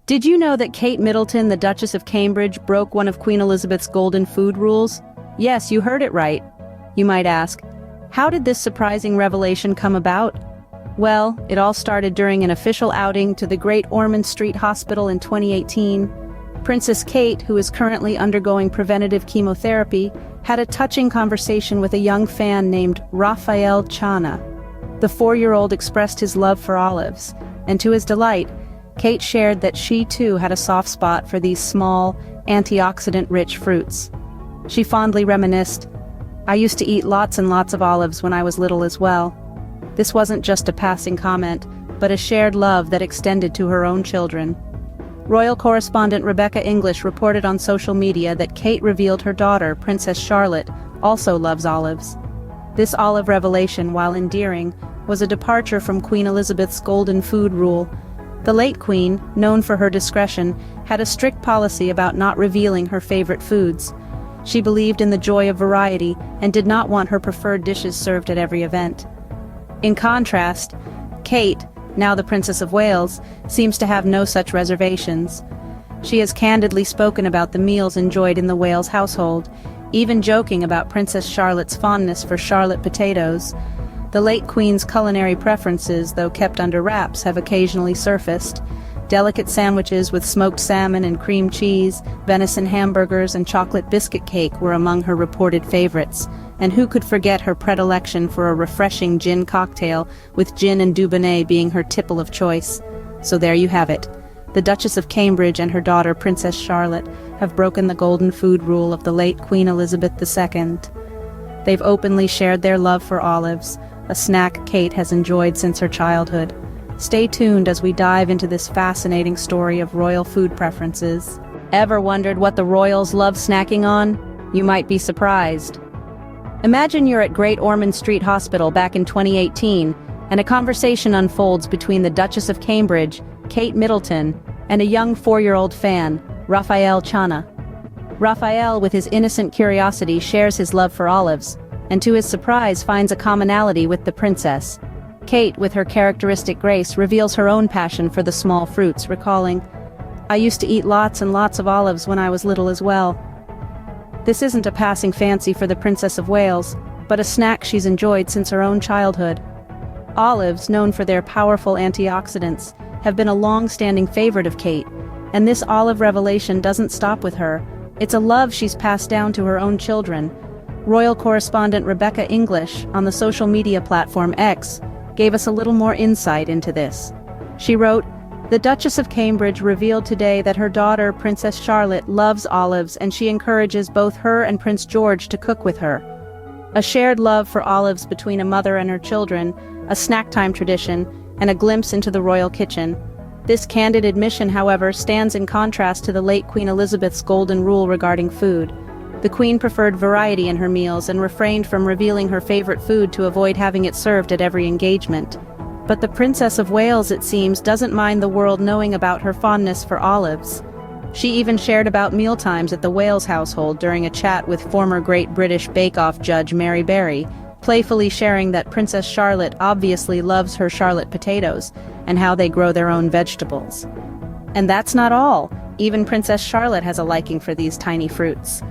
Did you know that Kate Middleton, the Duchess of Cambridge, broke one of Queen Elizabeth's golden food rules? Yes, you heard it right. You might ask, how did this surprising revelation come about? Well, it all started during an official outing to the Great Ormand Street Hospital in 2018. Princess Kate, who is currently undergoing preventative chemotherapy, had a touching conversation with a young fan named Rafael Chana. The 4-year-old expressed his love for olives, and to his delight, Kate shared that she too had a soft spot for these small, antioxidant-rich fruits. She fondly reminisced, "I used to eat lots and lots of olives when I was little as well." This wasn't just a passing comment, but a shared love that extended to her own children. Royal correspondent Rebecca English reported on social media that Kate revealed her daughter, Princess Charlotte, also loves olives. This olive revelation, while endearing, was a departure from Queen Elizabeth's golden food rule. The late Queen, known for her discretion, had a strict policy about not revealing her favorite foods. She believed in the joy of variety and did not want her preferred dishes served at every event. In contrast, Kate, now the Princess of Wales, seems to have no such reservations. She has candidly spoken about the meals enjoyed in the Wales household, even joking about Princess Charlotte's fondness for Charlotte potatoes. The late Queen's culinary preferences, though kept under wraps, have occasionally surfaced. Delicate sandwiches with smoked salmon and cream cheese, venison hamburgers, and chocolate biscuit cake were among her reported favorites. And who could forget her predilection for a refreshing gin cocktail, with gin and Dubonnet being her tipple of choice. So there you have it. The Duchess of Cambridge and her daughter Princess Charlotte have broken the golden food rule of the late Queen Elizabeth II. They've openly shared their love for olives, a snack Kate has enjoyed since her childhood. Stay tuned as we dive into this fascinating story of royal food preferences. Ever wondered what the royals love snacking on? You might be surprised. Imagine you're at Great Ormand Street Hospital back in 2018, and a conversation unfolds between the Duchess of Cambridge, Kate Middleton, and a young 4-year-old fan, Rafael Chana. Rafael, with his innocent curiosity, shares his love for olives, and to his surprise finds a commonality with the princess. Kate, with her characteristic grace, reveals her own passion for the small fruits, recalling, "I used to eat lots and lots of olives when I was little as well." This isn't a passing fancy for the Princess of Wales, but a snack she's enjoyed since her own childhood. Olives, known for their powerful antioxidants, have been a long-standing favorite of Kate, and this olive revelation doesn't stop with her. It's a love she's passed down to her own children. Royal correspondent Rebecca English, on the social media platform X, gave us a little more insight into this. She wrote, "The Duchess of Cambridge revealed today that her daughter, Princess Charlotte, loves olives, and she encourages both her and Prince George to cook with her." A shared love for olives between a mother and her children, a snack time tradition, and a glimpse into the royal kitchen. This candid admission, however, stands in contrast to the late Queen Elizabeth's golden rule regarding food. The Queen preferred variety in her meals and refrained from revealing her favorite food to avoid having it served at every engagement. But the Princess of Wales, it seems, doesn't mind the world knowing about her fondness for olives. She even shared about mealtimes at the Wales household during a chat with former Great British Bake Off judge Mary Berry, playfully sharing that Princess Charlotte obviously loves her Charlotte potatoes and how they grow their own vegetables. And that's not all. Even Princess Charlotte has a liking for these tiny fruits.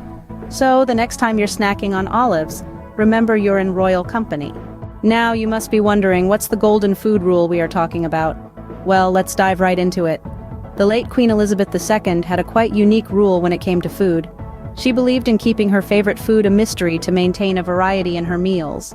So the next time you're snacking on olives, remember you're in royal company. Now you must be wondering, what's the golden food rule we are talking about? Well, let's dive right into it. The late Queen Elizabeth II had a quite unique rule when it came to food. She believed in keeping her favorite food a mystery to maintain a variety in her meals.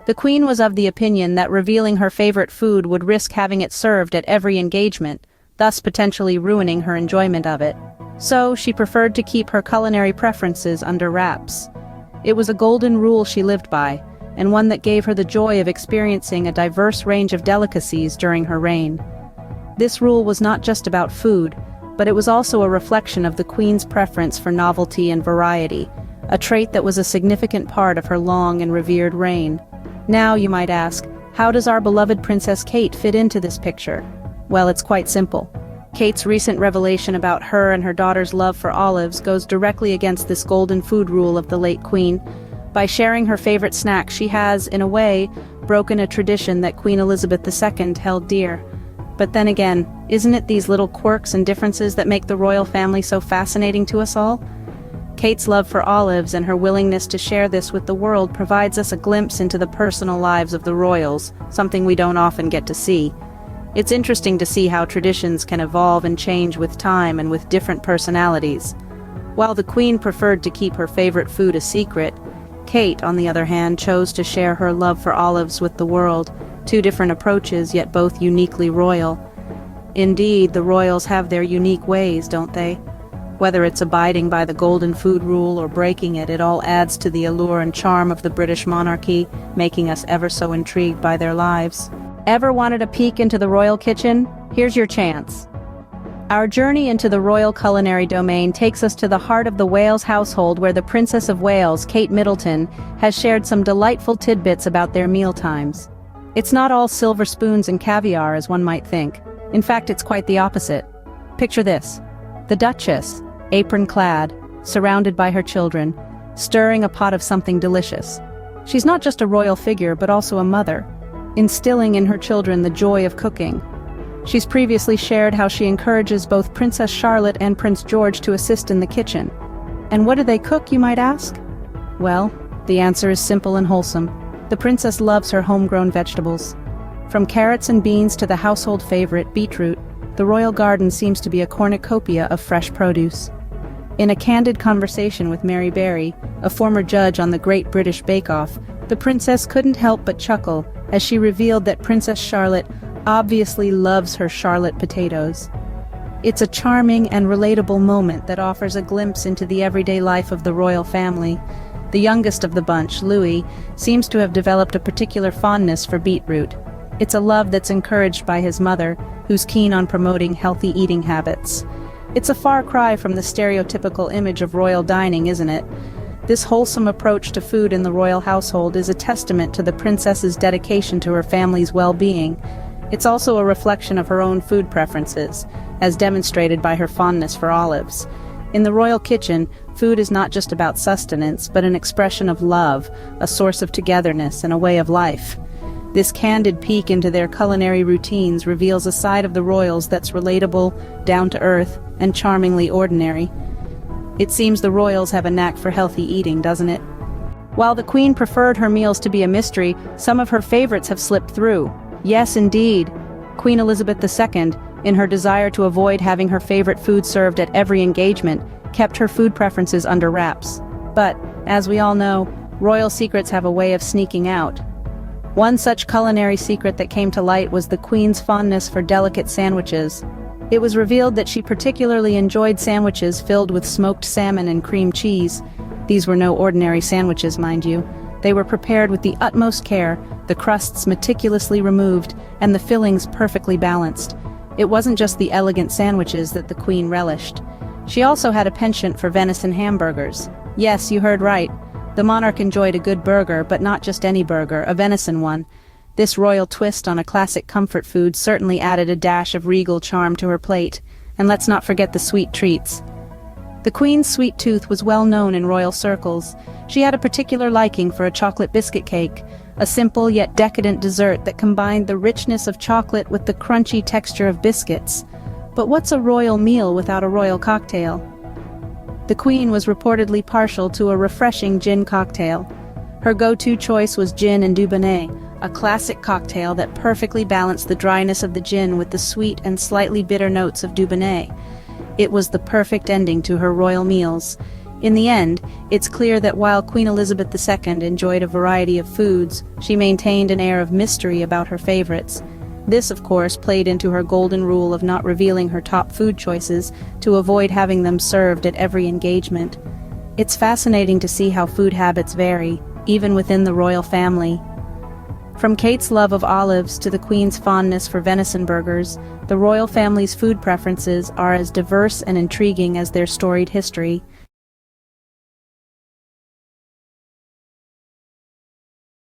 The Queen was of the opinion that revealing her favorite food would risk having it served at every engagement, thus potentially ruining her enjoyment of it. So she preferred to keep her culinary preferences under wraps. It was a golden rule she lived by, and one that gave her the joy of experiencing a diverse range of delicacies during her reign. This rule was not just about food, but it was also a reflection of the Queen's preference for novelty and variety, a trait that was a significant part of her long and revered reign. Now, you might ask, how does our beloved Princess Kate fit into this picture? Well, it's quite simple. Kate's recent revelation about her and her daughter's love for olives goes directly against this golden food rule of the late Queen. By sharing her favorite snack, she has, in a way, broken a tradition that Queen Elizabeth II held dear. But then again, isn't it these little quirks and differences that make the royal family so fascinating to us all? Kate's love for olives and her willingness to share this with the world provides us a glimpse into the personal lives of the royals, something we don't often get to see. It's interesting to see how traditions can evolve and change with time and with different personalities. While the Queen preferred to keep her favorite food a secret, Kate, on the other hand, chose to share her love for olives with the world. Two different approaches, yet both uniquely royal. Indeed, the royals have their unique ways, don't they? Whether it's abiding by the golden food rule or breaking it, it all adds to the allure and charm of the British monarchy, making us ever so intrigued by their lives. Ever wanted a peek into the royal kitchen? Here's your chance. Our journey into the royal culinary domain takes us to the heart of the Wales household, where the Princess of Wales, Kate Middleton, has shared some delightful tidbits about their mealtimes. It's not all silver spoons and caviar as one might think. In fact, it's quite the opposite. Picture this. The Duchess, apron-clad, surrounded by her children, stirring a pot of something delicious. She's not just a royal figure, but also a mother, instilling in her children the joy of cooking. She's previously shared how she encourages both Princess Charlotte and Prince George to assist in the kitchen. And what do they cook, you might ask? Well, the answer is simple and wholesome. The princess loves her homegrown vegetables. From carrots and beans to the household favorite, beetroot, the royal garden seems to be a cornucopia of fresh produce. In a candid conversation with Mary Berry, a former judge on the Great British Bake Off, the princess couldn't help but chuckle as she revealed that Princess Charlotte obviously loves her Charlotte potatoes. It's a charming and relatable moment that offers a glimpse into the everyday life of the royal family. The youngest of the bunch, Louis, seems to have developed a particular fondness for beetroot. It's a love that's encouraged by his mother, who's keen on promoting healthy eating habits. It's a far cry from the stereotypical image of royal dining, isn't it? This wholesome approach to food in the royal household is a testament to the princess's dedication to her family's well-being. It's also a reflection of her own food preferences, as demonstrated by her fondness for olives. In the royal kitchen, food is not just about sustenance, but an expression of love, a source of togetherness, and a way of life. This candid peek into their culinary routines reveals a side of the royals that's relatable, down-to-earth, and charmingly ordinary. It seems the royals have a knack for healthy eating, doesn't it? While the Queen preferred her meals to be a mystery, some of her favorites have slipped through. Yes, indeed. Queen Elizabeth II, in her desire to avoid having her favorite food served at every engagement, kept her food preferences under wraps. But, as we all know, royal secrets have a way of sneaking out. One such culinary secret that came to light was the Queen's fondness for delicate sandwiches. It was revealed that she particularly enjoyed sandwiches filled with smoked salmon and cream cheese. These were no ordinary sandwiches, mind you. They were prepared with the utmost care, the crusts meticulously removed, and the fillings perfectly balanced. It wasn't just the elegant sandwiches that the Queen relished. She also had a penchant for venison hamburgers. Yes, you heard right. The monarch enjoyed a good burger, but not just any burger, a venison one. This royal twist on a classic comfort food certainly added a dash of regal charm to her plate. And let's not forget the sweet treats. The Queen's sweet tooth was well known in royal circles. She had a particular liking for a chocolate biscuit cake, a simple yet decadent dessert that combined the richness of chocolate with the crunchy texture of biscuits. But what's a royal meal without a royal cocktail? The Queen was reportedly partial to a refreshing gin cocktail. Her go-to choice was gin and Dubonnet, a classic cocktail that perfectly balanced the dryness of the gin with the sweet and slightly bitter notes of Dubonnet. It was the perfect ending to her royal meals. In the end, it's clear that while Queen Elizabeth II enjoyed a variety of foods, she maintained an air of mystery about her favorites. This, of course, played into her golden rule of not revealing her top food choices to avoid having them served at every engagement. It's fascinating to see how food habits vary, even within the royal family. From Kate's love of olives to the Queen's fondness for venison burgers, the royal family's food preferences are as diverse and intriguing as their storied history.